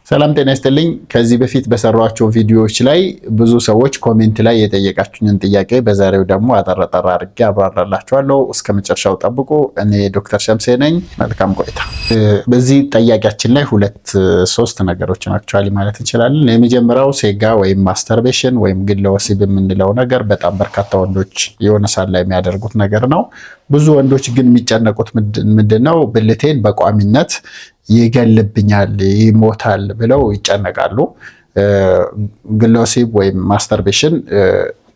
ሰላም ጤና ይስጥልኝ። ከዚህ በፊት በሰሯቸው ቪዲዮዎች ላይ ብዙ ሰዎች ኮሜንት ላይ የጠየቃችሁኝን ጥያቄ በዛሬው ደግሞ አጠራጠራ አድርጌ አብራራላችኋለሁ። እስከ መጨረሻው ጠብቁ። እኔ ዶክተር ሸምሴ ነኝ። መልካም ቆይታ። በዚህ ጥያቄያችን ላይ ሶስት ነገሮችን አክቹአሊ ማለት እንችላለን። የመጀመሪያው ሴጋ ወይም ማስተርቤሽን ወይም ግለ ወሲብ የምንለው ነገር በጣም በርካታ ወንዶች የሆነ ሰዓት ላይ የሚያደርጉት ነገር ነው። ብዙ ወንዶች ግን የሚጨነቁት ምንድነው? ብልቴን በቋሚነት ይገልብኛል፣ ይሞታል ብለው ይጨነቃሉ። ግለ ወሲብ ወይም ማስተርቤሽን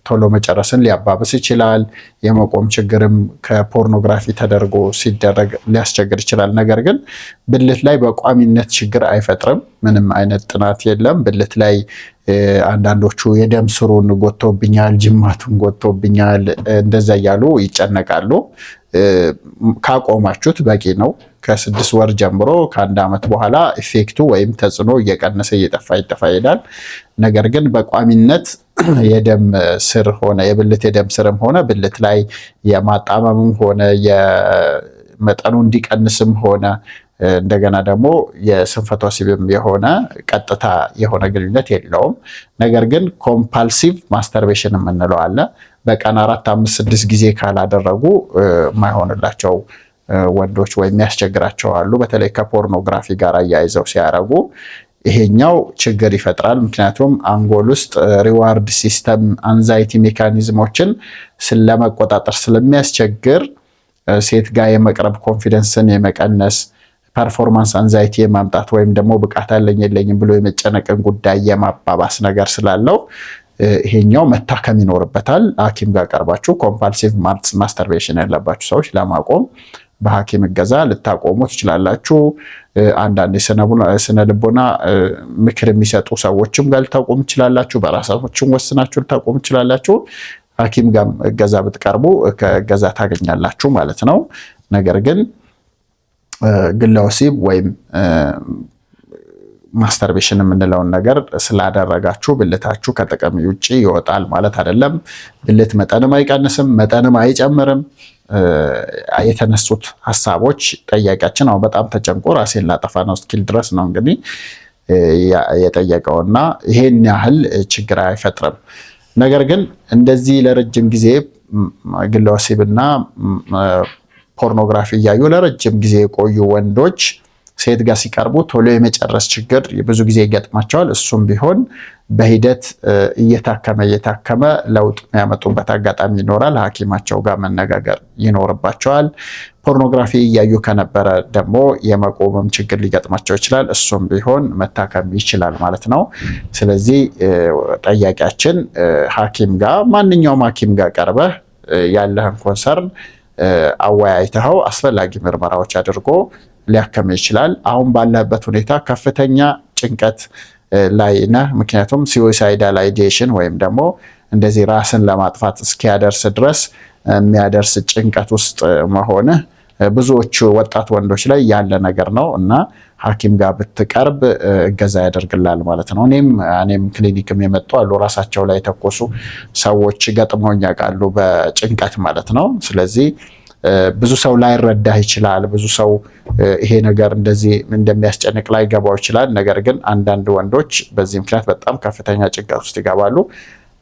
ቶሎ መጨረስን ሊያባብስ ይችላል። የመቆም ችግርም ከፖርኖግራፊ ተደርጎ ሲደረግ ሊያስቸግር ይችላል። ነገር ግን ብልት ላይ በቋሚነት ችግር አይፈጥርም። ምንም አይነት ጥናት የለም። ብልት ላይ አንዳንዶቹ የደም ስሩን ጎቶብኛል፣ ጅማቱን ጎቶብኛል እንደዛ እያሉ ይጨነቃሉ። ካቆማችሁት በቂ ነው። ከ6 ወር ጀምሮ ከ1 ዓመት በኋላ ኢፌክቱ ወይም ተጽዕኖ እየቀነሰ እየጠፋ ይሄዳል። ነገር ግን በቋሚነት የደም ስር ሆነ የብልት የደም ስርም ሆነ ብልት ላይ የማጣመምም ሆነ የመጠኑ እንዲቀንስም ሆነ እንደገና ደግሞ የስንፈተ ወሲብም የሆነ ቀጥታ የሆነ ግንኙነት የለውም። ነገር ግን ኮምፓልሲቭ ማስተርቤሽን የምንለው አለ። በቀን 4፣ 5፣ 6 ጊዜ ካላደረጉ የማይሆንላቸው ወንዶች ወይም የሚያስቸግራቸው አሉ። በተለይ ከፖርኖግራፊ ጋር አያይዘው ሲያረጉ ይሄኛው ችግር ይፈጥራል። ምክንያቱም አንጎል ውስጥ ሪዋርድ ሲስተም አንዛይቲ ሜካኒዝሞችን ለመቆጣጠር ስለሚያስቸግር ሴት ጋር የመቅረብ ኮንፊደንስን የመቀነስ ፐርፎርማንስ አንዛይቲ የማምጣት ወይም ደግሞ ብቃት አለኝ የለኝም ብሎ የመጨነቅን ጉዳይ የማባባስ ነገር ስላለው ይሄኛው መታከም ይኖርበታል። ሐኪም ጋር ቀርባችሁ ኮምፓልሲቭ ማስተርቤሽን ያለባችሁ ሰዎች ለማቆም በሐኪም እገዛ ልታቆሙ ትችላላችሁ። አንዳንድ የስነ ልቦና ምክር የሚሰጡ ሰዎችም ጋር ልታቆሙ ትችላላችሁ። በራሳችሁም ወስናችሁ ልታቆሙ ትችላላችሁ። ሐኪም ጋር እገዛ ብትቀርቡ ከእገዛ ታገኛላችሁ ማለት ነው። ነገር ግን ግለ ወሲብ ወይም ማስተርቤሽን የምንለውን ነገር ስላደረጋችሁ ብልታችሁ ከጥቅም ውጪ ይወጣል ማለት አይደለም። ብልት መጠንም አይቀንስም፣ መጠንም አይጨምርም። የተነሱት ሀሳቦች ጠያቂያችን አሁን በጣም ተጨንቆ ራሴን ላጠፋ ነው እስኪል ድረስ ነው እንግዲህ የጠየቀውና ይሄን ያህል ችግር አይፈጥርም። ነገር ግን እንደዚህ ለረጅም ጊዜ ግለ ወሲብና ፖርኖግራፊ እያዩ ለረጅም ጊዜ የቆዩ ወንዶች ሴት ጋር ሲቀርቡ ቶሎ የመጨረስ ችግር ብዙ ጊዜ ይገጥማቸዋል። እሱም ቢሆን በሂደት እየታከመ ለውጥ የሚያመጡበት አጋጣሚ ይኖራል። ሐኪማቸው ጋር መነጋገር ይኖርባቸዋል። ፖርኖግራፊ እያዩ ከነበረ ደግሞ የመቆምም ችግር ሊገጥማቸው ይችላል። እሱም ቢሆን መታከም ይችላል ማለት ነው። ስለዚህ ጠያቂያችን ሐኪም ጋር ማንኛውም ሐኪም ጋር ቀርበህ ያለህን ኮንሰርን አወያይተኸው አስፈላጊ ምርመራዎች አድርጎ ሊያከም ይችላል። አሁን ባለበት ሁኔታ ከፍተኛ ጭንቀት ላይ ነህ። ምክንያቱም suicidal ideation ወይም ደግሞ እንደዚህ ራስን ለማጥፋት እስኪያደርስ ድረስ የሚያደርስ ጭንቀት ውስጥ መሆንህ ብዙዎቹ ወጣት ወንዶች ላይ ያለ ነገር ነው እና ሐኪም ጋር ብትቀርብ እገዛ ያደርግላል ማለት ነው። እኔም ክሊኒክም የመጡ አሉ ራሳቸው ላይ የተኮሱ ሰዎች ገጥሞኝ ያውቃሉ በጭንቀት ማለት ነው። ስለዚህ ብዙ ሰው ላይረዳህ ይችላል። ብዙ ሰው ይሄ ነገር እንደዚህ እንደሚያስጨንቅ ላይገባው ይችላል። ነገር ግን አንዳንድ ወንዶች በዚህ ምክንያት በጣም ከፍተኛ ጭንቀት ውስጥ ይገባሉ።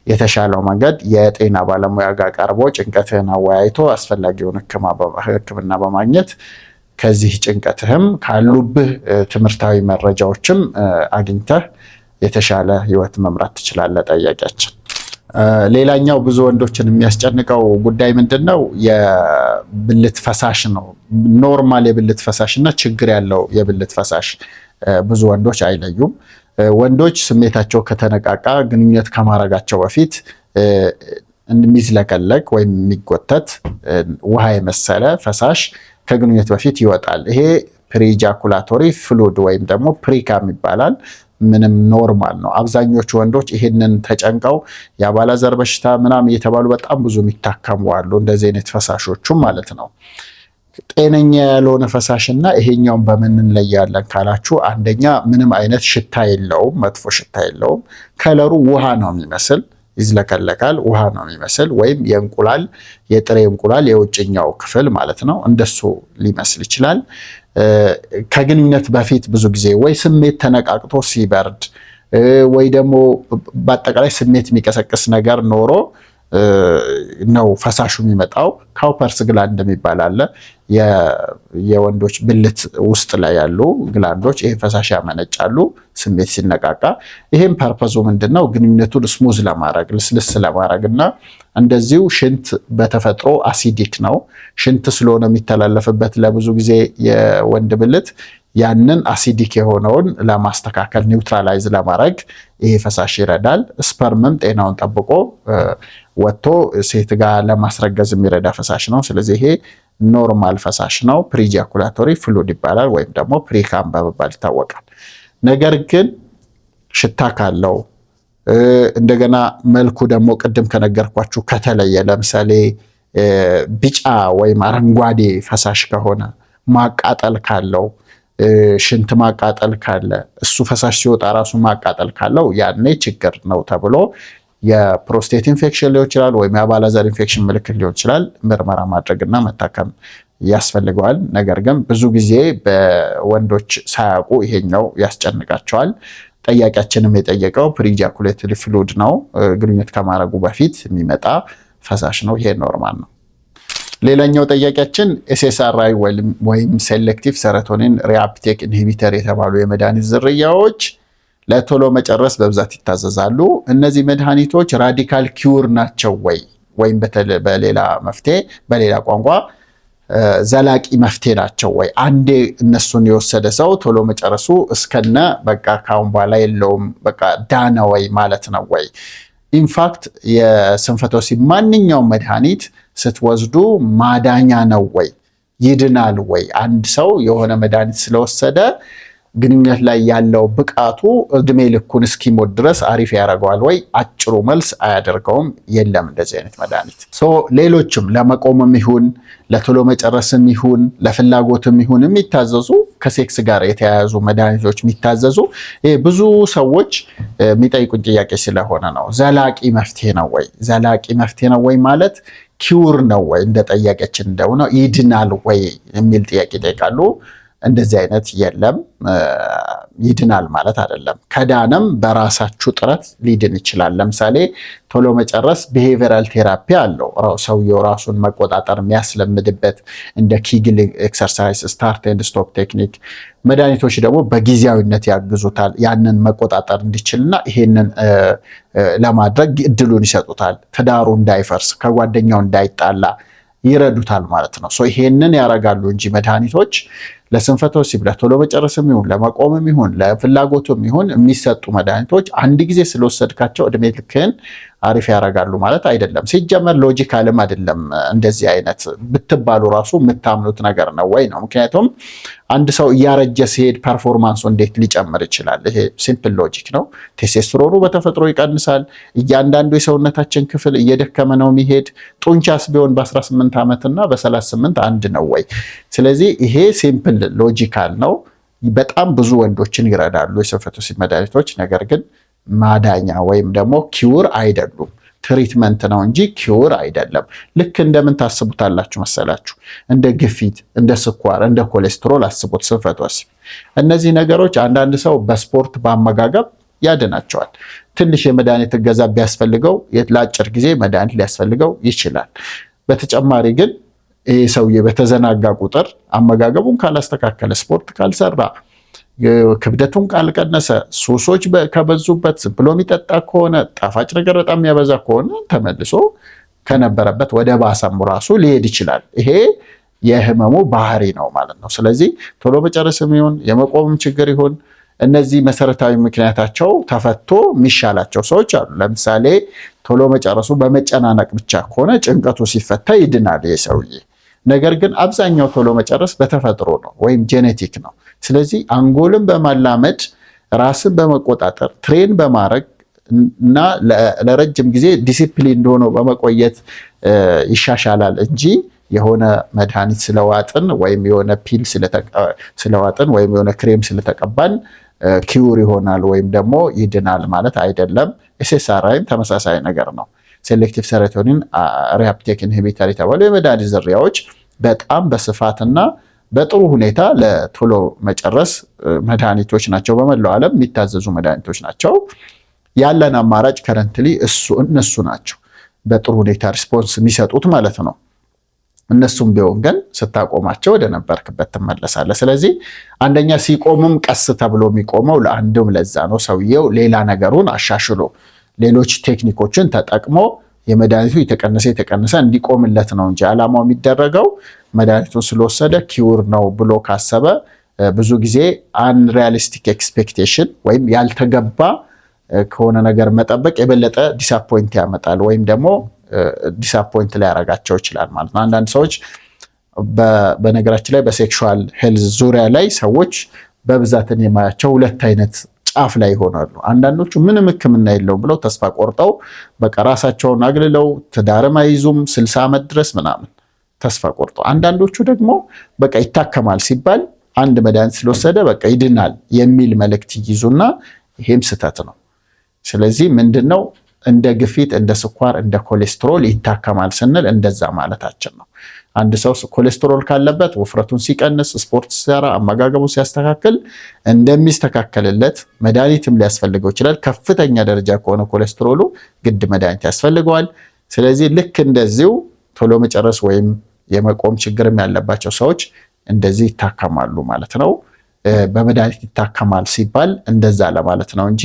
የተሻለው መንገድ የጤና ባለሙያ ጋር ቀርቦ ጭንቀትህን አወያይቶ አስፈላጊውን ሕክምና በማግኘት ከዚህ ጭንቀትህም ካሉብህ ትምህርታዊ መረጃዎችም አግኝተህ የተሻለ ህይወት መምራት ትችላለህ። ጠያቂያችን ሌላኛው ብዙ ወንዶችን የሚያስጨንቀው ጉዳይ ምንድነው? የብልት ፈሳሽ ነው። ኖርማል የብልት ፈሳሽ እና ችግር ያለው የብልት ፈሳሽ ብዙ ወንዶች አይለዩም። ወንዶች ስሜታቸው ከተነቃቃ ግንኙነት ከማድረጋቸው በፊት የሚዝለቀለቅ ወይም የሚጎተት ውሃ የመሰለ ፈሳሽ ከግንኙነት በፊት ይወጣል። ይሄ ፕሪጃኩላቶሪ ፍሉድ ወይም ደግሞ ፕሪካም ይባላል። ምንም ኖርማል ነው። አብዛኞቹ ወንዶች ይሄንን ተጨንቀው የአባላዘር በሽታ ምናምን እየተባሉ በጣም ብዙ የሚታከሙ አሉ። እንደዚህ አይነት ፈሳሾቹም ማለት ነው። ጤነኛ ያልሆነ ፈሳሽና ይሄኛውን በምን እንለያለን ካላችሁ፣ አንደኛ ምንም አይነት ሽታ የለውም፣ መጥፎ ሽታ የለውም። ከለሩ ውሃ ነው የሚመስል ይዝለከለካል፣ ውሃ ነው የሚመስል ወይም የጥሬ እንቁላል የውጭኛው ክፍል ማለት ነው እንደሱ ሊመስል ይችላል። ከግንኙነት በፊት ብዙ ጊዜ ወይ ስሜት ተነቃቅቶ ሲበርድ ወይ ደግሞ በአጠቃላይ ስሜት የሚቀሰቅስ ነገር ኖሮ ነው ፈሳሹ የሚመጣው። ካውፐርስ ግላንድ የሚባል አለ። የወንዶች ብልት ውስጥ ላይ ያሉ ግላንዶች ይሄ ፈሳሽ ያመነጫሉ ስሜት ሲነቃቃ። ይሄም ፐርፐዙ ምንድነው? ግንኙነቱን ስሙዝ ለማድረግ ልስልስ ለማድረግ እና እንደዚሁ ሽንት በተፈጥሮ አሲዲክ ነው። ሽንት ስለሆነ የሚተላለፍበት ለብዙ ጊዜ የወንድ ብልት ያንን አሲዲክ የሆነውን ለማስተካከል ኒውትራላይዝ ለማድረግ ይሄ ፈሳሽ ይረዳል። ስፐርምም ጤናውን ጠብቆ ወጥቶ ሴት ጋር ለማስረገዝ የሚረዳ ፈሳሽ ነው። ስለዚህ ይሄ ኖርማል ፈሳሽ ነው። ፕሪጃኩላቶሪ ፍሉድ ይባላል ወይም ደግሞ ፕሪካም በመባል ይታወቃል። ነገር ግን ሽታ ካለው እንደገና መልኩ ደግሞ ቅድም ከነገርኳችሁ ከተለየ፣ ለምሳሌ ቢጫ ወይም አረንጓዴ ፈሳሽ ከሆነ፣ ማቃጠል ካለው፣ ሽንት ማቃጠል ካለ፣ እሱ ፈሳሽ ሲወጣ ራሱ ማቃጠል ካለው ያኔ ችግር ነው ተብሎ የፕሮስቴት ኢንፌክሽን ሊሆን ይችላል ወይም የአባላዘር ኢንፌክሽን ምልክት ሊሆን ይችላል። ምርመራ ማድረግና መታከም ያስፈልገዋል። ነገር ግን ብዙ ጊዜ በወንዶች ሳያውቁ ይሄኛው ያስጨንቃቸዋል። ጠያቂያችንም የጠየቀው ፕሪጃኩሌተሪ ፍሉድ ነው። ግንኙነት ከማድረጉ በፊት የሚመጣ ፈሳሽ ነው። ይሄ ኖርማል ነው። ሌላኛው ጠያቂያችን ኤስኤስአርአይ ወይም ሴሌክቲቭ ሰሮቶኒን ሪአፕቴክ ኢንሂቢተር የተባሉ የመድኃኒት ዝርያዎች ለቶሎ መጨረስ በብዛት ይታዘዛሉ። እነዚህ መድኃኒቶች ራዲካል ኪውር ናቸው ወይም በሌላ ቋንቋ ዘላቂ መፍትሄ ናቸው ወይ? አንዴ እነሱን የወሰደ ሰው ቶሎ መጨረሱ እስከነ በቃ ካሁን በኋላ የለውም በቃ ዳነ ወይ ማለት ነው ወይ? ኢንፋክት የስንፈተ ወሲብ ማንኛውም መድኃኒት ስትወስዱ ማዳኛ ነው ወይ? ይድናል ወይ? አንድ ሰው የሆነ መድኃኒት ስለወሰደ ግንኙነት ላይ ያለው ብቃቱ እድሜ ልኩን እስኪሞት ድረስ አሪፍ ያደርገዋል ወይ? አጭሩ መልስ አያደርገውም። የለም እንደዚህ አይነት መድኃኒት። ሌሎችም ለመቆምም ይሁን ለቶሎ መጨረስም ይሁን ለፍላጎትም ይሁን የሚታዘዙ ከሴክስ ጋር የተያያዙ መድኃኒቶች የሚታዘዙ ብዙ ሰዎች የሚጠይቁን ጥያቄ ስለሆነ ነው። ዘላቂ መፍትሄ ነው ወይ? ዘላቂ መፍትሄ ነው ወይ ማለት ኪውር ነው ወይ? እንደ ጠያቄችን እንደሆነ ይድናል ወይ የሚል ጥያቄ ይጠይቃሉ። እንደዚህ አይነት የለም። ይድናል ማለት አይደለም። ከዳነም በራሳችሁ ጥረት ሊድን ይችላል። ለምሳሌ ቶሎ መጨረስ ቢሄቪየራል ቴራፒ አለው። ሰውየው ራሱን መቆጣጠር የሚያስለምድበት እንደ ኪግል ኤክሰርሳይዝ፣ ስታርት ኤንድ ስቶፕ ቴክኒክ። መድኃኒቶች ደግሞ በጊዜያዊነት ያግዙታል ያንን መቆጣጠር እንዲችልና ይሄንን ለማድረግ እድሉን ይሰጡታል። ትዳሩ እንዳይፈርስ ከጓደኛው እንዳይጣላ ይረዱታል ማለት ነው። ይሄንን ያደርጋሉ እንጂ መድኃኒቶች ለስንፈተ ወሲብ ለቶሎ መጨረስም ይሁን ለመቆምም ይሁን ለፍላጎቱም ይሁን የሚሰጡ መድኃኒቶች አንድ ጊዜ ስለወሰድካቸው እድሜ ልክህን አሪፍ ያደርጋሉ ማለት አይደለም። ሲጀመር ሎጂካልም አይደለም። እንደዚህ አይነት ብትባሉ ራሱ የምታምኑት ነገር ነው ወይ ነው። ምክንያቱም አንድ ሰው እያረጀ ሲሄድ ፐርፎርማንሱ እንዴት ሊጨምር ይችላል? ይሄ ሲምፕል ሎጂክ ነው። ቴስቶስትሮኑ በተፈጥሮ ይቀንሳል። እያንዳንዱ የሰውነታችን ክፍል እየደከመ ነው የሚሄድ። ጡንቻስ ቢሆን በ18 ዓመትና በ38 አንድ ነው ወይ? ስለዚህ ይሄ ሲምፕል ሎጂካል ነው። በጣም ብዙ ወንዶችን ይረዳሉ የስንፈተ ወሲብ መድኃኒቶች። ነገር ግን ማዳኛ ወይም ደግሞ ኪውር አይደሉም። ትሪትመንት ነው እንጂ ኪውር አይደለም። ልክ እንደምን ታስቡታላችሁ መሰላችሁ? እንደ ግፊት፣ እንደ ስኳር፣ እንደ ኮሌስትሮል አስቡት ስንፈተ ወሲብ። እነዚህ ነገሮች አንዳንድ ሰው በስፖርት በአመጋገብ ያድናቸዋል። ትንሽ የመድኃኒት እገዛ ቢያስፈልገው ለአጭር ጊዜ መድኃኒት ሊያስፈልገው ይችላል። በተጨማሪ ግን ይህ ሰውዬ በተዘናጋ ቁጥር አመጋገቡን ካላስተካከለ፣ ስፖርት ካልሰራ፣ ክብደቱን ካልቀነሰ፣ ሱሶች ከበዙበት፣ ዝም ብሎ የሚጠጣ ከሆነ፣ ጣፋጭ ነገር በጣም የሚያበዛ ከሆነ ተመልሶ ከነበረበት ወደ ባሰም ራሱ ሊሄድ ይችላል። ይሄ የህመሙ ባህሪ ነው ማለት ነው። ስለዚህ ቶሎ መጨረስም ይሁን የመቆምም ችግር ይሁን እነዚህ መሰረታዊ ምክንያታቸው ተፈቶ የሚሻላቸው ሰዎች አሉ። ለምሳሌ ቶሎ መጨረሱ በመጨናነቅ ብቻ ከሆነ ጭንቀቱ ሲፈታ ይድናል ይህ ሰውዬ። ነገር ግን አብዛኛው ቶሎ መጨረስ በተፈጥሮ ነው ወይም ጄኔቲክ ነው። ስለዚህ አንጎልን በማላመድ ራስን በመቆጣጠር ትሬን በማድረግ እና ለረጅም ጊዜ ዲሲፕሊን እንደሆነው በመቆየት ይሻሻላል እንጂ የሆነ መድኃኒት ስለዋጥን ወይም የሆነ ፒል ስለዋጥን ወይም የሆነ ክሬም ስለተቀባን ኪውር ይሆናል ወይም ደግሞ ይድናል ማለት አይደለም። ኤስኤስአርአይም ተመሳሳይ ነገር ነው። ሴሌክቲቭ ሴሮቶኒን ሪአፕቴክ ኢንሂቢተር የተባሉ የመድኃኒት ዝርያዎች በጣም በስፋትና በጥሩ ሁኔታ ለቶሎ መጨረስ መድኃኒቶች ናቸው። በመላው ዓለም የሚታዘዙ መድኃኒቶች ናቸው። ያለን አማራጭ ከረንትሊ እነሱ ናቸው በጥሩ ሁኔታ ሪስፖንስ የሚሰጡት ማለት ነው። እነሱም ቢሆን ግን ስታቆማቸው ወደ ነበርክበት ትመለሳለህ። ስለዚህ አንደኛ ሲቆምም ቀስ ተብሎ የሚቆመው ለአንድም ለዛ ነው። ሰውየው ሌላ ነገሩን አሻሽሎ ሌሎች ቴክኒኮችን ተጠቅሞ የመድኃኒቱ የተቀነሰ እንዲቆምለት ነው እንጂ ዓላማው የሚደረገው መድኃኒቱን ስለወሰደ ኪውር ነው ብሎ ካሰበ ብዙ ጊዜ አንሪያሊስቲክ ኤክስፔክቴሽን ወይም ያልተገባ ከሆነ ነገር መጠበቅ የበለጠ ዲስአፖይንት ያመጣል ወይም ደግሞ ዲስአፖይንት ሊያረጋቸው ይችላል ማለት ነው። አንዳንድ ሰዎች በነገራችን ላይ በሴክሹዋል ሄልዝ ዙሪያ ላይ ሰዎች በብዛትን የማያቸው ሁለት አይነት ጫፍ ላይ ይሆናሉ። አንዳንዶቹ ምንም ሕክምና የለውም ብለው ተስፋ ቆርጠው በቃ ራሳቸውን አግልለው ትዳርም አይዙም 60 ዓመት ድረስ ምናምን ተስፋ ቆርጠው፣ አንዳንዶቹ ደግሞ በቃ ይታከማል ሲባል አንድ መድኃኒት ስለወሰደ በቃ ይድናል የሚል መልእክት ይይዙና ይሄም ስህተት ነው። ስለዚህ ምንድነው እንደ ግፊት፣ እንደ ስኳር፣ እንደ ኮሌስትሮል ይታከማል ስንል እንደዛ ማለታችን ነው። አንድ ሰው ኮሌስትሮል ካለበት ውፍረቱን ሲቀንስ፣ ስፖርት ሲሰራ፣ አመጋገቡ ሲያስተካክል እንደሚስተካከልለት መድኃኒትም ሊያስፈልገው ይችላል። ከፍተኛ ደረጃ ከሆነ ኮሌስትሮሉ ግድ መድኃኒት ያስፈልገዋል። ስለዚህ ልክ እንደዚሁ ቶሎ መጨረስ ወይም የመቆም ችግርም ያለባቸው ሰዎች እንደዚህ ይታከማሉ ማለት ነው። በመድኃኒት ይታከማል ሲባል እንደዛ ለማለት ነው እንጂ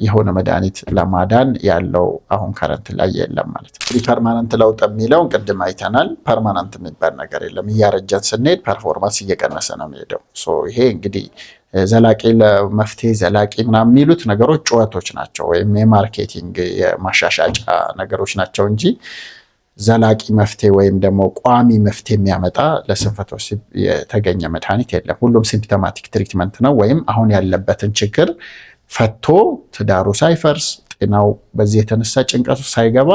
የሆነ መድኃኒት ለማዳን ያለው አሁን ከረንት ላይ የለም ማለት ነው። ፐርማነንት ለውጥ የሚለውን ቅድም አይተናል። ፐርማነንት የሚባል ነገር የለም። እያረጀን ስንሄድ ፐርፎርማንስ እየቀነሰ ነው የሚሄደው። ይሄ እንግዲህ ዘላቂ ለመፍትሄ ዘላቂ ምናምን የሚሉት ነገሮች ጩኸቶች ናቸው ወይም የማርኬቲንግ የማሻሻጫ ነገሮች ናቸው እንጂ ዘላቂ መፍትሄ ወይም ደግሞ ቋሚ መፍትሄ የሚያመጣ ለስንፈተ ወሲብ የተገኘ መድኃኒት የለም። ሁሉም ሲምፕቶማቲክ ትሪትመንት ነው ወይም አሁን ያለበትን ችግር ፈቶ ትዳሩ ሳይፈርስ ጤናው በዚህ የተነሳ ጭንቀቱ ሳይገባ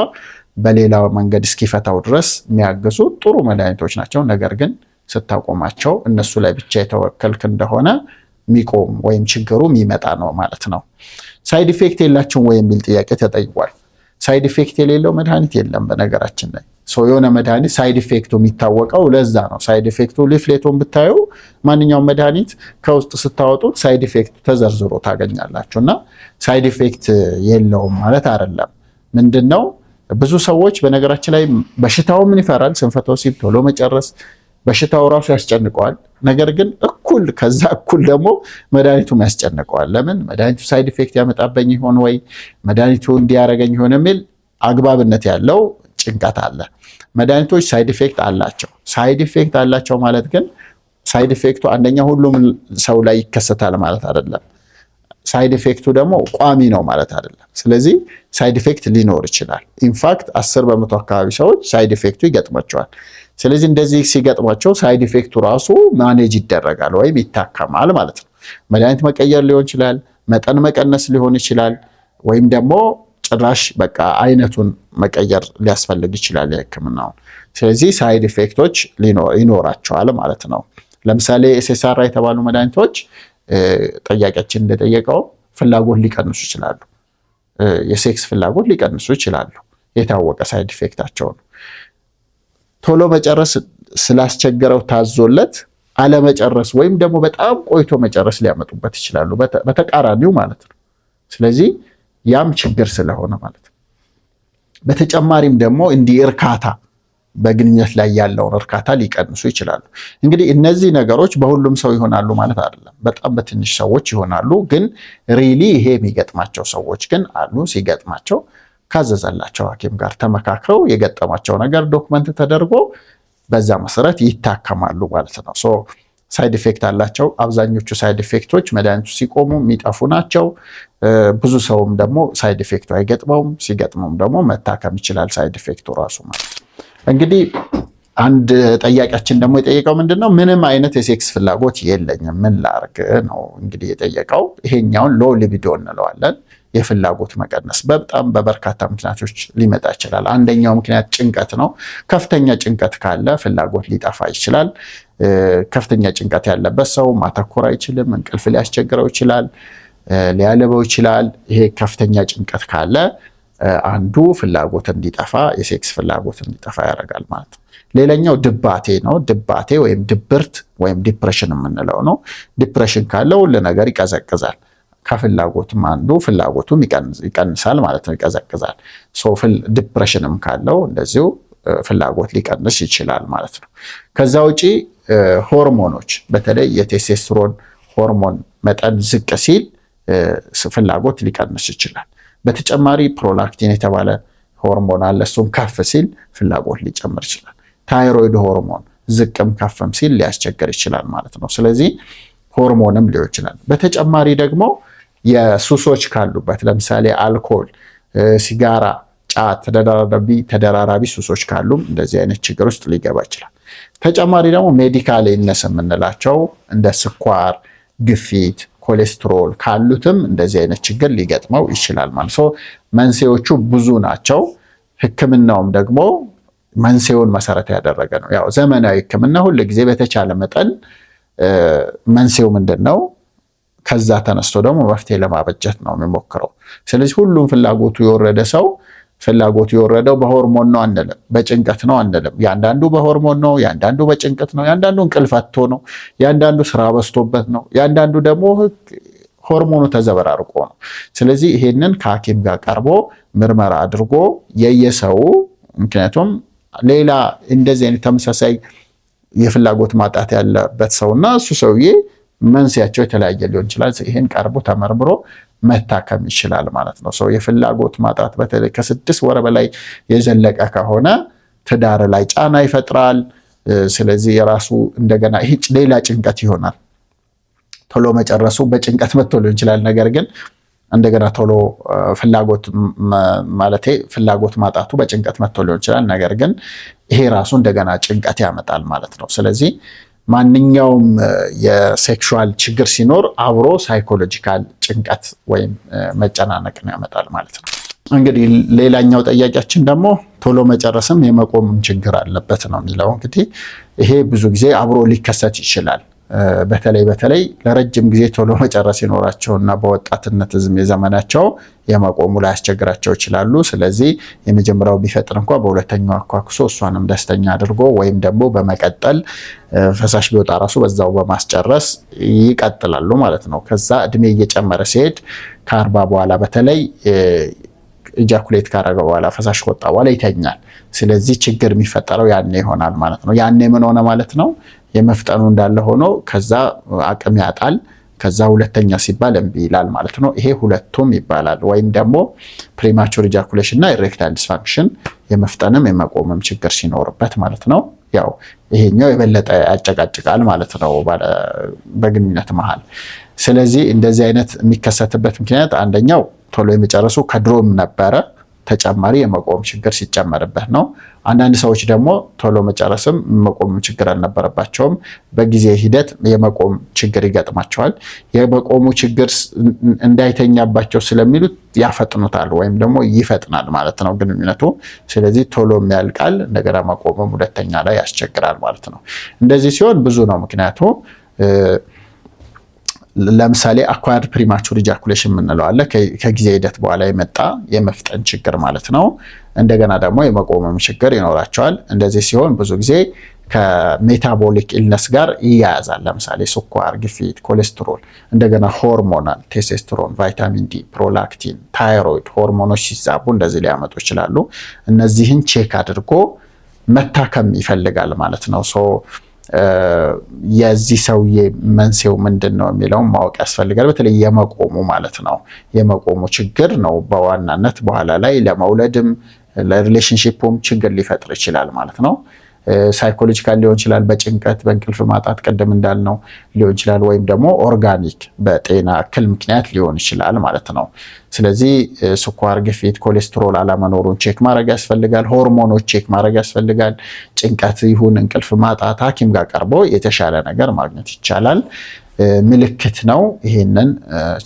በሌላ መንገድ እስኪፈታው ድረስ የሚያግዙ ጥሩ መድኃኒቶች ናቸው። ነገር ግን ስታቆማቸው እነሱ ላይ ብቻ የተወከልክ እንደሆነ የሚቆም ወይም ችግሩ የሚመጣ ነው ማለት ነው። ሳይድ ኢፌክት የላቸውም ወይ የሚል ጥያቄ ተጠይቋል። ሳይድ ኢፌክት የሌለው መድኃኒት የለም። በነገራችን ላይ የሆነ መድኃኒት ሳይድ ኢፌክቱ የሚታወቀው ለዛ ነው። ሳይድ ኢፌክቱ ሊፍሌቱን ብታዩ ማንኛውም መድኃኒት ከውስጥ ስታወጡት ሳይድ ኢፌክቱ ተዘርዝሮ ታገኛላችሁ። እና ሳይድ ኢፌክት የለውም ማለት አይደለም። ምንድነው ብዙ ሰዎች በነገራችን ላይ በሽታው ምን ይፈራል? ስንፈተ ወሲብ ቶሎ መጨረስ በሽታው ራሱ ያስጨንቀዋል። ነገር ግን ከዛ እኩል ደግሞ መድኃኒቱም ያስጨንቀዋል። ለምን? መድኃኒቱ ሳይድ ኢፌክት ያመጣበኝ ይሆን ወይ መድኃኒቱ እንዲያረገኝ ይሆን የሚል አግባብነት ያለው ጭንቀት አለ። መድኃኒቶች ሳይድ ኢፌክት አላቸው። ሳይድ ኢፌክት አላቸው ማለት ግን ሳይድ ኢፌክቱ አንደኛ ሁሉም ሰው ላይ ይከሰታል ማለት አይደለም። ሳይድ ኢፌክቱ ደግሞ ቋሚ ነው ማለት አይደለም። ስለዚህ ሳይድ ኢፌክት ሊኖር ይችላል። ኢንፋክት 10% አካባቢ ሰዎች ሳይድ ኢፌክቱ ይገጥማቸዋል። ስለዚህ እንደዚህ ሲገጥማቸው ሳይድ ኢፌክቱ ራሱ ማኔጅ ይደረጋል ወይም ይታከማል ማለት ነው። መድኃኒት መቀየር ሊሆን ይችላል፣ መጠን መቀነስ ሊሆን ይችላል፣ ወይም ደግሞ ጭራሽ በቃ አይነቱን መቀየር ሊያስፈልግ ይችላል የህክምናውን። ስለዚህ ሳይድ ኢፌክቶች ይኖራቸዋል ማለት ነው። ለምሳሌ ኤስኤስአር የተባሉ መድኃኒቶች ጠያቂያችን እንደጠየቀው ፍላጎት ሊቀንሱ ይችላሉ። የሴክስ ፍላጎት ሊቀንሱ ይችላሉ። የታወቀ ሳይድ ኢፌክታቸው ነው። ቶሎ መጨረስ ስላስቸገረው ታዞለት አለመጨረስ ወይም ደግሞ በጣም ቆይቶ መጨረስ ሊያመጡበት ይችላሉ። በተቃራኒው ማለት ነው። ስለዚህ ያም ችግር ስለሆነ ማለት ነው። በተጨማሪም ደግሞ እንዲህ እርካታ በግንኙነት ላይ ያለውን እርካታ ሊቀንሱ ይችላሉ። እንግዲህ እነዚህ ነገሮች በሁሉም ሰው ይሆናሉ ማለት አይደለም። በጣም በትንሽ ሰዎች ይሆናሉ። ግን ሪሊ ይሄ የሚገጥማቸው ሰዎች ግን አሉ። ሲገጥማቸው ካዘዘላቸው ሐኪም ጋር ተመካክረው የገጠማቸው ነገር ዶክመንት ተደርጎ በዛ መሰረት ይታከማሉ ማለት ነው። ሳይድ ኢፌክት አላቸው። አብዛኞቹ ሳይድ ኢፌክቶች መድኃኒቱ ሲቆሙ የሚጠፉ ናቸው። ብዙ ሰውም ደግሞ ሳይድ ኢፌክቱ አይገጥመውም። ሲገጥመውም ደግሞ መታከም ይችላል ሳይድ ኢፌክቱ ራሱ ማለት ነው። እንግዲህ አንድ ጠያቂያችን ደግሞ የጠየቀው ምንድነው ምንም አይነት የሴክስ ፍላጎት የለኝም ምን ላርግ ነው እንግዲህ የጠየቀው። ይሄኛውን ሎ ሊቢዶ እንለዋለን። የፍላጎት መቀነስ በጣም በበርካታ ምክንያቶች ሊመጣ ይችላል። አንደኛው ምክንያት ጭንቀት ነው። ከፍተኛ ጭንቀት ካለ ፍላጎት ሊጠፋ ይችላል። ከፍተኛ ጭንቀት ያለበት ሰው ማተኮር አይችልም፣ እንቅልፍ ሊያስቸግረው ይችላል፣ ሊያለበው ይችላል። ይሄ ከፍተኛ ጭንቀት ካለ አንዱ ፍላጎት እንዲጠፋ የሴክስ ፍላጎት እንዲጠፋ ያደርጋል ማለት ነው። ሌላኛው ድባቴ ነው። ድባቴ ወይም ድብርት ወይም ዲፕሬሽን የምንለው ነው። ዲፕሬሽን ካለ ሁሉ ነገር ይቀዘቅዛል። ከፍላጎትም አንዱ ፍላጎቱም ይቀንሳል ማለት ነው፣ ይቀዘቅዛል። ዲፕሬሽንም ካለው እንደዚሁ ፍላጎት ሊቀንስ ይችላል ማለት ነው። ከዛ ውጪ ሆርሞኖች በተለይ የቴስቴስትሮን ሆርሞን መጠን ዝቅ ሲል ፍላጎት ሊቀንስ ይችላል። በተጨማሪ ፕሮላክቲን የተባለ ሆርሞን አለ። እሱም ከፍ ሲል ፍላጎት ሊጨምር ይችላል። ታይሮይድ ሆርሞን ዝቅም ከፍም ሲል ሊያስቸግር ይችላል ማለት ነው። ስለዚህ ሆርሞንም ሊሆን ይችላል። በተጨማሪ ደግሞ የሱሶች ካሉበት ለምሳሌ አልኮል፣ ሲጋራ፣ ጫት፣ ተደራራቢ ሱሶች ካሉም እንደዚህ አይነት ችግር ውስጥ ሊገባ ይችላል። ተጨማሪ ደግሞ ሜዲካል ኢልነስ የምንላቸው እንደ ስኳር፣ ግፊት፣ ኮሌስትሮል ካሉትም እንደዚህ አይነት ችግር ሊገጥመው ይችላል ማለት ነው። መንስኤዎቹ ብዙ ናቸው። ሕክምናውም ደግሞ መንስኤውን መሰረት ያደረገ ነው። ያው ዘመናዊ ሕክምና ሁል ጊዜ በተቻለ መጠን መንስኤው ምንድነው ከዛ ተነስቶ ደግሞ መፍትሄ ለማበጀት ነው የሚሞክረው። ስለዚህ ሁሉም ፍላጎቱ የወረደ ሰው ፍላጎቱ የወረደው በሆርሞን ነው አንልም፣ በጭንቀት ነው አንልም። ያንዳንዱ በሆርሞን ነው፣ ያንዳንዱ በጭንቀት ነው፣ ያንዳንዱ እንቅልፍ አጥቶ ነው፣ ያንዳንዱ ስራ በዝቶበት ነው፣ ያንዳንዱ ደግሞ ሆርሞኑ ተዘበራርቆ ነው። ስለዚህ ይሄንን ከሐኪም ጋር ቀርቦ ምርመራ አድርጎ የየሰው ምክንያቱም ሌላ እንደዚህ አይነት ተመሳሳይ የፍላጎት ማጣት ያለበት ሰውና እሱ ሰውዬ መንስኤያቸው የተለያየ ሊሆን ይችላል። ይሄን ቀርቦ ተመርምሮ መታከም ይችላል ማለት ነው። ሰው የፍላጎት ማጣት በተለይ ከ6 ወር በላይ የዘለቀ ከሆነ ትዳር ላይ ጫና ይፈጥራል። ስለዚህ የራሱ እንደገና ይሄ ሌላ ጭንቀት ይሆናል። ቶሎ መጨረሱ በጭንቀት መጥቶ ሊሆን ይችላል። ነገር ግን እንደገና ቶሎ ፍላጎት ማጣቱ በጭንቀት መጥቶ ሊሆን ይችላል። ነገር ግን ይሄ ራሱ እንደገና ጭንቀት ያመጣል ማለት ነው። ስለዚህ ማንኛውም የሴክሹዋል ችግር ሲኖር አብሮ ሳይኮሎጂካል ጭንቀት ወይም መጨናነቅን ያመጣል ማለት ነው። እንግዲህ ሌላኛው ጠያቂያችን ደግሞ ቶሎ መጨረስም የመቆምም ችግር አለበት ነው የሚለው። እንግዲህ ይሄ ብዙ ጊዜ አብሮ ሊከሰት ይችላል። በተለይ ለረጅም ጊዜ ቶሎ መጨረስ ይኖራቸውና በወጣትነት እድሜ ዘመናቸው የመቆሙ ላይ ያስቸግራቸው ይችላሉ። ስለዚህ የመጀመሪያው ቢፈጥር እንኳን በሁለተኛው አኳኩሶ እሷንም ደስተኛ አድርጎ ወይም ደግሞ በመቀጠል ፈሳሽ ቢወጣ ራሱ በዛው በማስጨረስ ይቀጥላሉ ማለት ነው። ከዛ እድሜ እየጨመረ ሲሄድ ከ40 በኋላ በተለይ ኢጃኩሌት ካረገ በኋላ ፈሳሽ ከወጣ በኋላ ይተኛል። ስለዚህ ችግር የሚፈጠረው ያኔ ይሆናል ማለት ነው። ያኔ ምን ሆነ ማለት ነው? የመፍጠኑ እንዳለ ሆኖ ከዛ አቅም ያጣል። ከዛ ሁለተኛ ሲባል እምቢ ይላል ማለት ነው። ይሄ ሁለቱም ይባላል። ወይም ደግሞ ፕሪማቹር ኢጃኩሌሽን እና ኢሬክታይል ዲስፋንክሽን የመፍጠንም የመቆምም ችግር ሲኖርበት ማለት ነው። ያው ይሄኛው የበለጠ ያጨቃጭቃል ማለት ነው በግንኙነት መሃል። ስለዚህ እንደዚህ አይነት የሚከሰትበት ምክንያት አንደኛው ቶሎ የመጨረሱ ከድሮም ነበረ፣ ተጨማሪ የመቆም ችግር ሲጨመርበት ነው። አንዳንድ ሰዎች ደግሞ ቶሎ መጨረስም መቆም ችግር አልነበረባቸውም፣ በጊዜ ሂደት የመቆም ችግር ይገጥማቸዋል። የመቆሙ ችግር እንዳይተኛባቸው ስለሚሉት ያፈጥኑታል ወይም ደግሞ ይፈጥናል ማለት ነው ግንኙነቱ። ስለዚህ ቶሎ ያልቃል፣ እንደገና መቆምም ሁለተኛ ላይ ያስቸግራል ማለት ነው። እንደዚህ ሲሆን ብዙ ነው ምክንያቱ። ለምሳሌ አኳየርድ ፕሪማቹር ኢጃኩሌሽን የምንለው አለ። ከጊዜ ሂደት በኋላ የመጣ የመፍጠን ችግር ማለት ነው። እንደገና ደግሞ የመቆምም ችግር ይኖራቸዋል። እንደዚህ ሲሆን ብዙ ጊዜ ከሜታቦሊክ ኢልነስ ጋር ይያያዛል። ለምሳሌ ስኳር፣ ግፊት፣ ኮሌስትሮል፣ እንደገና ሆርሞናል ቴስቴስትሮን፣ ቫይታሚን ዲ፣ ፕሮላክቲን፣ ታይሮይድ ሆርሞኖች ሲዛቡ እንደዚህ ሊያመጡ ይችላሉ። እነዚህን ቼክ አድርጎ መታከም ይፈልጋል ማለት ነው። የዚህ ሰውዬ መንስኤው ምንድን ነው የሚለውን ማወቅ ያስፈልጋል። በተለይ የመቆሙ ማለት ነው። የመቆሙ ችግር ነው በዋናነት በኋላ ላይ ለመውለድም ለሪሌሽንሺፑም ችግር ሊፈጥር ይችላል ማለት ነው። ሳይኮሎጂካል ሊሆን ይችላል፣ በጭንቀት በእንቅልፍ ማጣት ቅድም እንዳልነው ሊሆን ይችላል፣ ወይም ደግሞ ኦርጋኒክ በጤና እክል ምክንያት ሊሆን ይችላል ማለት ነው። ስለዚህ ስኳር፣ ግፊት፣ ኮሌስትሮል አለመኖሩን ቼክ ማድረግ ያስፈልጋል። ሆርሞኖች ቼክ ማድረግ ያስፈልጋል። ጭንቀት ይሁን እንቅልፍ ማጣት ሐኪም ጋር ቀርቦ የተሻለ ነገር ማግኘት ይቻላል። ምልክት ነው። ይሄንን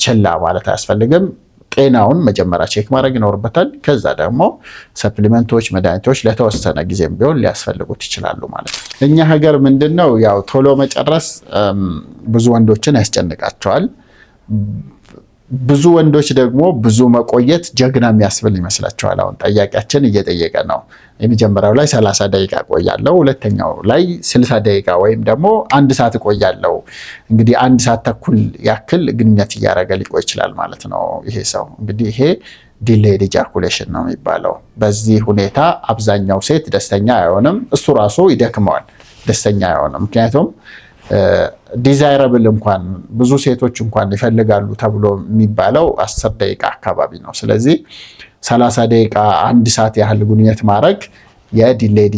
ችላ ማለት አያስፈልግም። ጤናውን መጀመሪያ ቼክ ማድረግ ይኖርበታል። ከዛ ደግሞ ሰፕሊመንቶች፣ መድኃኒቶች ለተወሰነ ጊዜም ቢሆን ሊያስፈልጉት ይችላሉ ማለት ነው። እኛ ሀገር ምንድነው ያው ቶሎ መጨረስ ብዙ ወንዶችን ያስጨንቃቸዋል። ብዙ ወንዶች ደግሞ ብዙ መቆየት ጀግና የሚያስብል ይመስላቸዋል። አሁን ጠያቂያችን እየጠየቀ ነው። የመጀመሪያው ላይ 30 ደቂቃ ቆያለሁ፣ ሁለተኛው ላይ 60 ደቂቃ ወይም ደግሞ 1 ሰዓት ቆያለሁ። እንግዲህ 1 ሰዓት ተኩል ያክል ግንኙነት እያደረገ ሊቆይ ይችላል ማለት ነው ይሄ ሰው። እንግዲህ ይሄ ዲሌይድ ኢጃኩሌሽን ነው የሚባለው። በዚህ ሁኔታ አብዛኛው ሴት ደስተኛ አይሆንም፣ እሱ ራሱ ይደክመዋል፣ ደስተኛ አይሆንም። ምክንያቱም ዲዛይረብል እንኳን ብዙ ሴቶች እንኳን ይፈልጋሉ ተብሎ የሚባለው 10 ደቂቃ አካባቢ ነው። ስለዚህ 30 ደቂቃ 1 ሰዓት ያህል ግንኙነት ማድረግ የዲሌይድ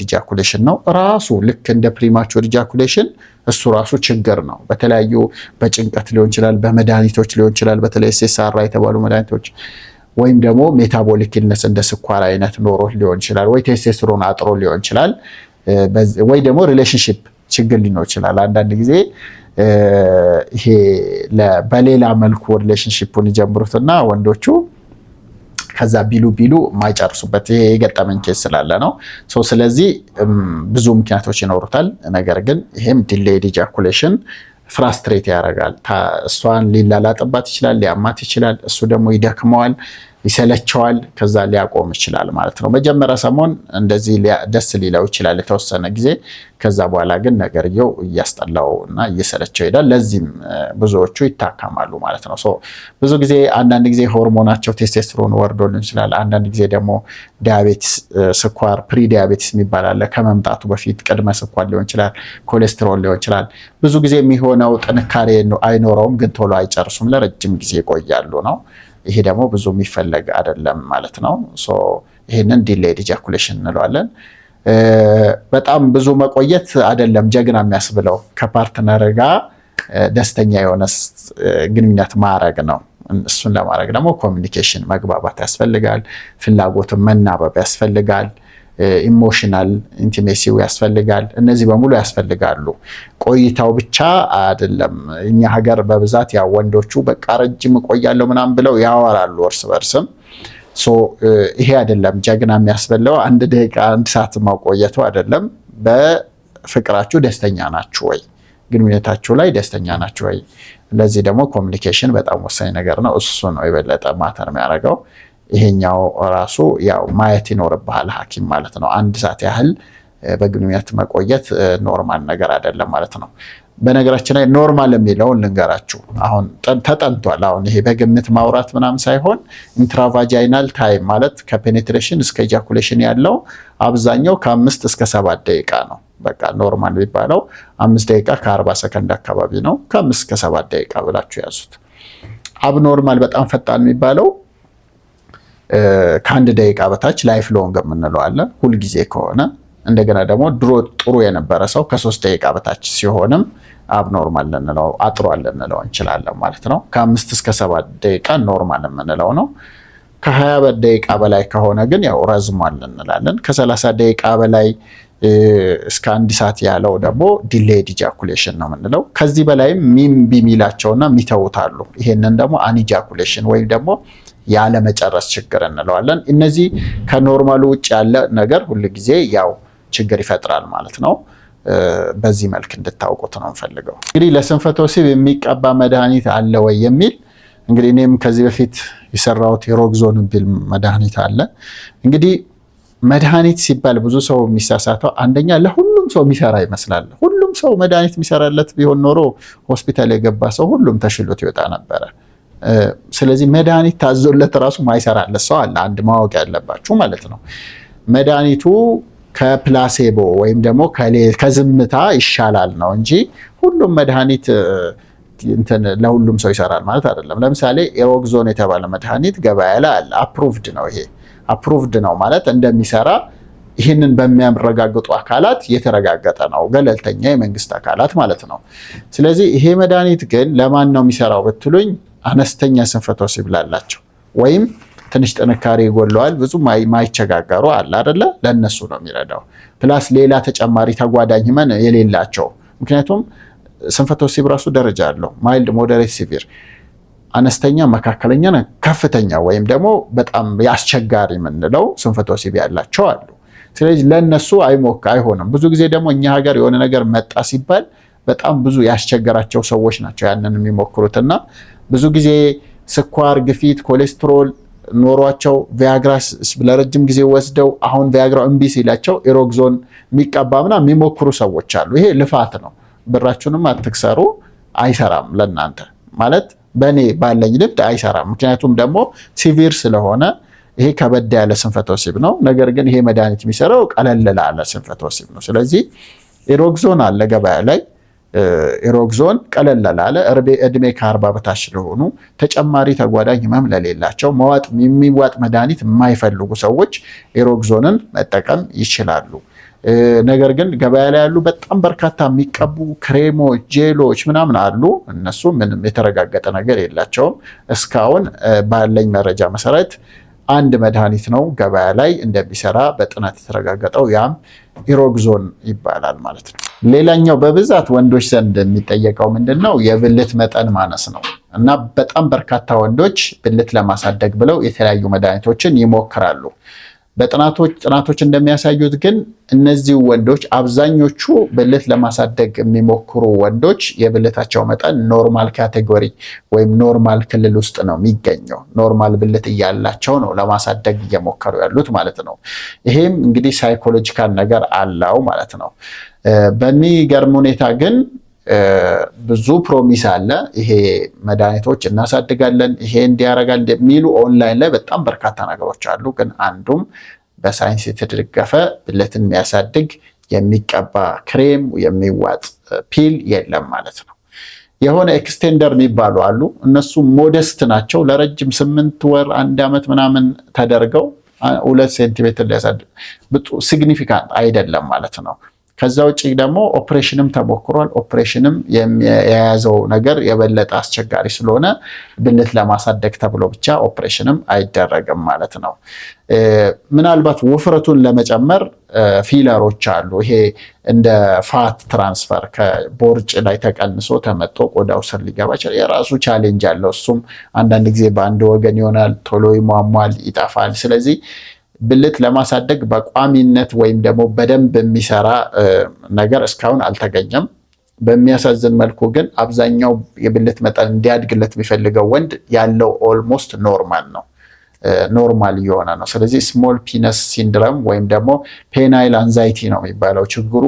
ኢጃኩሌሽን ነው ራሱ። ልክ እንደ ፕሪማቹር ኢጃኩሌሽን እሱ ራሱ ችግር ነው። በተለያዩ በጭንቀት ሊሆን ይችላል፣ በመድኃኒቶች ሊሆን ይችላል፣ በተለይ ኤስኤስአር የተባሉ መድኃኒቶች ወይም ደግሞ ሜታቦሊክ ኢልነስ እንደ ስኳር አይነት ኖሮ ሊሆን ይችላል፣ ወይ ቴስቴስትሮን አጥሮ ሊሆን ይችላል፣ ወይ ደግሞ ሪሌሽንሺፕ ችግር ሊኖር ይችላል። አንዳንድ ጊዜ ይሄ በሌላ መልኩ ሪሌሽንሺፑን ይጀምሩትና ወንዶቹ ከዛ ቢሉ የማይጨርሱበት ይሄ የገጠመኝ ኬስ ስላለ ነው። ስለዚህ ብዙ ምክንያቶች ይኖሩታል። ነገር ግን ይሄም ዲሌይድ ኢጃኩሌሽን ፍራስትሬት ያደርጋል። እሷን ሊላላጥባት ይችላል፣ ሊያማት ይችላል። እሱ ደግሞ ይደክመዋል፣ ይሰለቸዋል። ከዛ ሊያቆም ይችላል ማለት ነው። መጀመሪያ ሰሞን እንደዚህ ደስ ሊለው ይችላል የተወሰነ ጊዜ። ከዛ በኋላ ግን ነገርየው እያስጠላው እና እየሰለቸው ይሄዳል። ለዚህም ብዙዎቹ ይታከማሉ ማለት ነው። ብዙ ጊዜ አንዳንድ ጊዜ ሆርሞናቸው ቴስቴስትሮን ወርዶ ሊሆን ይችላል። አንዳንድ ጊዜ ደግሞ ዲያቤቲስ፣ ስኳር ፕሪ ዲያቤቲስ የሚባል አለ። ከመምጣቱ በፊት ቅድመ ስኳር ሊሆን ይችላል፣ ኮሌስትሮል ሊሆን ይችላል። ብዙ ጊዜ የሚሆነው ጥንካሬ አይኖረውም፣ ግን ቶሎ አይጨርሱም፣ ለረጅም ጊዜ ይቆያሉ ነው። ይሄ ደግሞ ብዙ የሚፈለግ አይደለም ማለት ነው። ይሄንን ዲሌይድ ኢጃኩሌሽን እንለዋለን። በጣም ብዙ መቆየት አይደለም ጀግና የሚያስብለው፣ ከፓርትነር ጋር ደስተኛ የሆነ ግንኙነት ማድረግ ነው። እሱን ለማድረግ ደግሞ ኮሚኒኬሽን መግባባት ያስፈልጋል፣ ፍላጎትን መናበብ ያስፈልጋል፣ ኢሞሽናል ኢንቲሜሲው ያስፈልጋል። እነዚህ በሙሉ ያስፈልጋሉ። ቆይታው ብቻ አይደለም። እኛ ሀገር በብዛት ያው ወንዶቹ በቃ ረጅም እቆያለሁ ምናምን ብለው ያወራሉ እርስ በርስም። ይሄ አይደለም ጀግና የሚያስበለው። 1 ደቂቃ 1 ሰዓት ማቆየቱ አይደለም። በፍቅራችሁ ደስተኛ ናችሁ ወይ? ግንኙነታችሁ ላይ ደስተኛ ናችሁ ወይ? ለዚህ ደግሞ ኮሚኒኬሽን በጣም ወሳኝ ነገር ነው። እሱ ነው የበለጠ ማተር የሚያደርገው። ይሄኛው ራሱ ያው ማየት ይኖርብሃል ሐኪም ማለት ነው። 1 ሰዓት ያህል በግንኙነት መቆየት ኖርማል ነገር አይደለም ማለት ነው። በነገራችን ላይ ኖርማል የሚለውን ልንገራችሁ። አሁን ተጠንቷል። አሁን ይሄ በግምት ማውራት ምናምን ሳይሆን ኢንትራቫጃይናል ታይም ማለት ከፔኔትሬሽን እስከ ኢጃኩሌሽን ያለው አብዛኛው ከ5 እስከ 7 ደቂቃ ነው። በቃ ኖርማል የሚባለው 5 ደቂቃ ከ40 ሰከንድ አካባቢ ነው። ከ5 እስከ 7 ደቂቃ ብላችሁ ያዙት። አብኖርማል በጣም ፈጣን የሚባለው ከ1 ደቂቃ በታች ላይፍ ሎንግ የምንለው አለ፣ ሁልጊዜ ከሆነ። እንደገና ደግሞ ድሮ ጥሩ የነበረ ሰው ከ3 ደቂቃ በታች ሲሆንም አብኖርማል ልንለው አጥሯል ልንለው እንችላለን ማለት ነው። ከ5 እስከ 7 ደቂቃ ኖርማል የምንለው ነው። ከ20 ደቂቃ በላይ ከሆነ ግን ያው ረዝሟል እንላለን። ከ30 ደቂቃ በላይ እስከ 1 ሰዓት ያለው ደግሞ ዲሌይድ ኢጃኩሌሽን ነው የምንለው። ከዚህ በላይም ሚምቢ የሚላቸውና የሚተውታሉ። ይሄንን ደግሞ አንኢጃኩሌሽን ወይም ደግሞ ያለ መጨረስ ችግር እንለዋለን። እነዚህ ከኖርማሉ ውጭ ያለ ነገር ሁልጊዜ ያው ችግር ይፈጥራል ማለት ነው። በዚህ መልክ እንድታውቁት ነው የምፈልገው። እንግዲህ ለስንፈተ ወሲብ የሚቀባ መድኃኒት አለ ወይ የሚል እንግዲህ እኔም ከዚህ በፊት የሰራሁት የሮግዞን ቢል መድኃኒት አለ። እንግዲህ መድኃኒት ሲባል ብዙ ሰው የሚሳሳተው አንደኛ ለሁሉም ሰው የሚሰራ ይመስላል። ሁሉም ሰው መድኃኒት የሚሰራለት ቢሆን ኖሮ ሆስፒታል የገባ ሰው ሁሉም ተሽሎት ይወጣ ነበረ። ስለዚህ መድኃኒት ታዞለት ራሱ ማይሰራለት ሰው አለ። አንድ ማወቅ ያለባችሁ ማለት ነው። መድኃኒቱ ከፕላሴቦ ወይም ደግሞ ከዝምታ ይሻላል ነው እንጂ ሁሉም መድኃኒት ለሁሉም ሰው ይሰራል ማለት አይደለም። ለምሳሌ ኤሮግዞን የተባለ መድኃኒት ገበያ ላይ አለ። አፕሩቭድ ነው። ይሄ አፕሩቭድ ነው ማለት እንደሚሰራ ይህንን በሚያረጋግጡ አካላት የተረጋገጠ ነው፣ ገለልተኛ የመንግስት አካላት ማለት ነው። ስለዚህ ይሄ መድኃኒት ግን ለማን ነው የሚሰራው ብትሉኝ አነስተኛ ስንፈተ ወሲብ ላላቸው ወይም ትንሽ ጥንካሬ ይጎለዋል ብዙ ማይቸጋገሩ አለ አይደለ? ለነሱ ነው የሚረዳው። ፕላስ ሌላ ተጨማሪ ተጓዳኝ ህመም የሌላቸው። ምክንያቱም ስንፈተ ወሲብ ራሱ ደረጃ አለው። ማይልድ፣ ሞዴሬት፣ ሲቪር፣ አነስተኛ፣ መካከለኛ፣ ከፍተኛ ወይም ደግሞ በጣም አስቸጋሪ የምንለው ስንፈተ ወሲብ ያላቸው አሉ። ስለዚህ ለነሱ አይሆንም። ብዙ ጊዜ ደግሞ እኛ ሀገር የሆነ ነገር መጣ ሲባል በጣም ብዙ ያስቸገራቸው ሰዎች ናቸው ያንን የሚሞክሩትና ብዙ ጊዜ ስኳር፣ ግፊት፣ ኮሌስትሮል ኖሯቸው ቪያግራ ለረጅም ጊዜ ወስደው አሁን ቪያግራው እምቢ ሲላቸው ኢሮግዞን የሚቀባ ምናምን የሚሞክሩ ሰዎች አሉ። ይሄ ልፋት ነው። ብራችሁንም አትክሰሩ፣ አይሰራም። ለእናንተ ማለት በእኔ ባለኝ ልምድ አይሰራም። ምክንያቱም ደግሞ ሲቪር ስለሆነ ይሄ ከበድ ያለ ስንፈተ ወሲብ ነው። ነገር ግን ይሄ መድኃኒት የሚሰራው ቀለል ላለ ስንፈተ ወሲብ ነው። ስለዚህ ኢሮግዞን አለ ገበያ ላይ። ኢሮግዞን ቀለል ላለ እድሜ ከ40 በታች ለሆኑ ተጨማሪ ተጓዳኝ ህመም ለሌላቸው የሚዋጥ መድኃኒት የማይፈልጉ ሰዎች ኢሮግዞንን መጠቀም ይችላሉ። ነገር ግን ገበያ ላይ ያሉ በጣም በርካታ የሚቀቡ ክሬሞች፣ ጄሎች ምናምን አሉ። እነሱ ምንም የተረጋገጠ ነገር የላቸውም። እስካሁን ባለኝ መረጃ መሰረት አንድ መድኃኒት ነው ገበያ ላይ እንደሚሰራ በጥናት የተረጋገጠው፣ ያም ኢሮግዞን ይባላል ማለት ነው። ሌላኛው በብዛት ወንዶች ዘንድ የሚጠየቀው ምንድነው? የብልት መጠን ማነስ ነው እና በጣም በርካታ ወንዶች ብልት ለማሳደግ ብለው የተለያዩ መድኃኒቶችን ይሞክራሉ። ጥናቶች እንደሚያሳዩት ግን እነዚህ ወንዶች አብዛኞቹ ብልት ለማሳደግ የሚሞክሩ ወንዶች የብልታቸው መጠን ኖርማል ካቴጎሪ ወይም ኖርማል ክልል ውስጥ ነው የሚገኘው። ኖርማል ብልት እያላቸው ነው ለማሳደግ እየሞከሩ ያሉት ማለት ነው። ይሄም እንግዲህ ሳይኮሎጂካል ነገር አለው ማለት ነው። በሚገርም ሁኔታ ግን ብዙ ፕሮሚስ አለ። ይሄ መድኃኒቶች እናሳድጋለን፣ ይሄ እንዲያረጋል የሚሉ ኦንላይን ላይ በጣም በርካታ ነገሮች አሉ። ግን አንዱም በሳይንስ የተደገፈ ብልትን የሚያሳድግ የሚቀባ ክሬም፣ የሚዋጥ ፒል የለም ማለት ነው። የሆነ ኤክስቴንደር የሚባሉ አሉ። እነሱ ሞደስት ናቸው። ለረጅም 8 ወር 1 ዓመት ምናምን ተደርገው 2 ሴንቲሜትር ሊያሳድግ ሲግኒፊካንት አይደለም ማለት ነው። ከዛ ውጭ ደግሞ ኦፕሬሽንም ተሞክሯል። ኦፕሬሽንም የያዘው ነገር የበለጠ አስቸጋሪ ስለሆነ ብልት ለማሳደግ ተብሎ ብቻ ኦፕሬሽንም አይደረግም ማለት ነው። ምናልባት ውፍረቱን ለመጨመር ፊለሮች አሉ። ይሄ እንደ ፋት ትራንስፈር ከቦርጭ ላይ ተቀንሶ ተመጦ ቆዳው ስር ሊገባ ይችላል። የራሱ ቻሌንጅ አለው። እሱም አንዳንድ ጊዜ በአንድ ወገን ይሆናል፣ ቶሎ ይሟሟል፣ ይጠፋል። ስለዚህ ብልት ለማሳደግ በቋሚነት ወይም ደግሞ በደንብ የሚሰራ ነገር እስካሁን አልተገኘም። በሚያሳዝን መልኩ ግን አብዛኛው የብልት መጠን እንዲያድግለት የሚፈልገው ወንድ ያለው ኦልሞስት ኖርማል ነው፣ ኖርማል እየሆነ ነው። ስለዚህ ስሞል ፒነስ ሲንድረም ወይም ደግሞ ፔናይል አንዛይቲ ነው የሚባለው ችግሩ።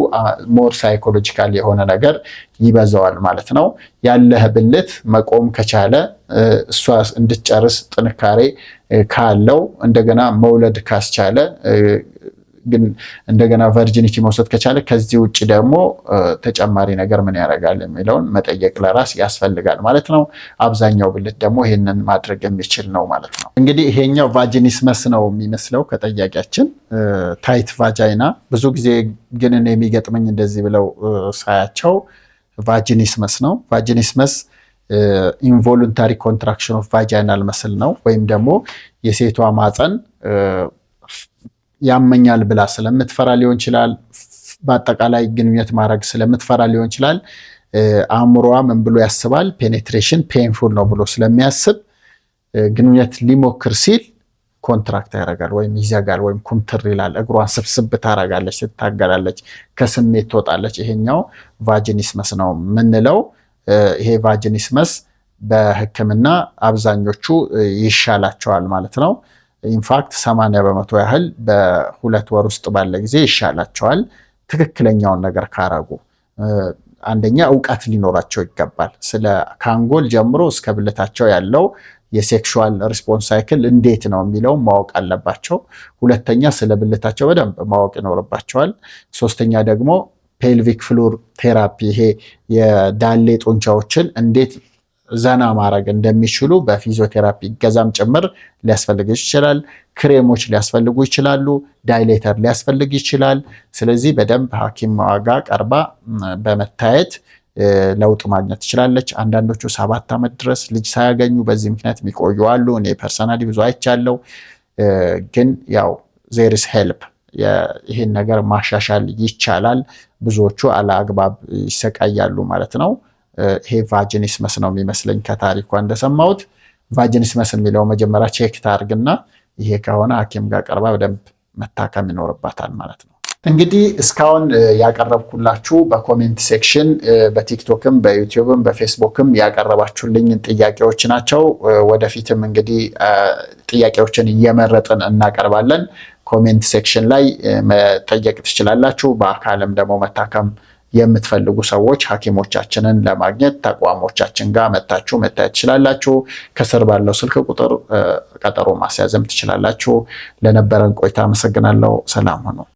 ሞር ሳይኮሎጂካል የሆነ ነገር ይበዛዋል ማለት ነው። ያለህ ብልት መቆም ከቻለ እሷ እንድትጨርስ ጥንካሬ ካለው እንደገና መውለድ ካስቻለ ግን እንደገና ቨርጂኒቲ መውሰድ ከቻለ ከዚህ ውጭ ደግሞ ተጨማሪ ነገር ምን ያደርጋል የሚለውን መጠየቅ ለራስ ያስፈልጋል ማለት ነው። አብዛኛው ብልት ደግሞ ይሄንን ማድረግ የሚችል ነው ማለት ነው። እንግዲህ ይሄኛው ቫጂኒስመስ ነው የሚመስለው ከጠያቂያችን ታይት ቫጃይና። ብዙ ጊዜ ግን እኔ የሚገጥመኝ እንደዚህ ብለው ሳያቸው ቫጂኒስመስ ነው። ቫጂኒስመስ ኢንቮሉንታሪ ኮንትራክሽን ኦፍ ቫጃይናል መስል ነው። ወይም ደግሞ የሴቷ ማፀን ያመኛል ብላ ስለምትፈራ ሊሆን ይችላል። በአጠቃላይ ግንኙነት ማድረግ ስለምትፈራ ሊሆን ይችላል። አእምሮዋ ምን ብሎ ያስባል? ፔኔትሬሽን ፔንፉል ነው ብሎ ስለሚያስብ ግንኙነት ሊሞክር ሲል ኮንትራክት ያደርጋል ወይም ይዘጋል ወይም ኩምትር ይላል። እግሯን ስብስብ ታደርጋለች፣ ትታገላለች፣ ከስሜት ትወጣለች። ይሄኛው ቫጂኒስመስ ነው የምንለው። ይሄ ቫጂኒስመስ በሕክምና አብዛኞቹ ይሻላቸዋል ማለት ነው። ኢንፋክት 80% ያህል በ2 ወር ውስጥ ባለ ጊዜ ይሻላቸዋል ትክክለኛውን ነገር ካረጉ። አንደኛ እውቀት ሊኖራቸው ይገባል። ስለ ካንጎል ጀምሮ እስከ ብልታቸው ያለው የሴክሹዋል ሪስፖንስ ሳይክል እንዴት ነው የሚለው ማወቅ አለባቸው። ሁለተኛ ስለ ብልታቸው በደንብ ማወቅ ይኖርባቸዋል። ሶስተኛ ደግሞ ፔልቪክ ፍሎር ቴራፒ፣ ይሄ የዳሌ ጡንቻዎችን እንዴት ዘና ማድረግ እንደሚችሉ በፊዚዮቴራፒ ገዛም ጭምር ሊያስፈልግ ይችላል። ክሬሞች ሊያስፈልጉ ይችላሉ። ዳይሌተር ሊያስፈልግ ይችላል። ስለዚህ በደንብ ሐኪም ጋር ቀርባ በመታየት ለውጥ ማግኘት ትችላለች። አንዳንዶቹ 7 ዓመት ድረስ ልጅ ሳያገኙ በዚህ ምክንያት የሚቆዩ አሉ። እኔ ፐርሰናሊ ብዙ አይቻለው። ግን ያው ዜርስ ሄልፕ ይህን ነገር ማሻሻል ይቻላል። ብዙዎቹ አለአግባብ ይሰቃያሉ ማለት ነው። ይሄ ቫጂኒስመስ ነው የሚመስለኝ ከታሪኳ እንደሰማሁት። ቫጂኒስመስ የሚለው መጀመሪያ ቼክ ታርግና ይሄ ከሆነ ሐኪም ጋር ቀርባ በደንብ መታከም ይኖርባታል ማለት ነው። እንግዲህ እስካሁን ያቀረብኩላችሁ በኮሜንት ሴክሽን በቲክቶክም በዩቲዩብም በፌስቡክም ያቀረባችሁልኝ ጥያቄዎች ናቸው። ወደፊትም እንግዲህ ጥያቄዎችን እየመረጥን እናቀርባለን። ኮሜንት ሴክሽን ላይ መጠየቅ ትችላላችሁ። በአካልም ደግሞ መታከም የምትፈልጉ ሰዎች ሐኪሞቻችንን ለማግኘት ተቋሞቻችን ጋር መታችሁ መታየት ትችላላችሁ። ከስር ባለው ስልክ ቁጥር ቀጠሮ ማስያዝም ትችላላችሁ። ለነበረን ቆይታ አመሰግናለሁ። ሰላም ሁኑ።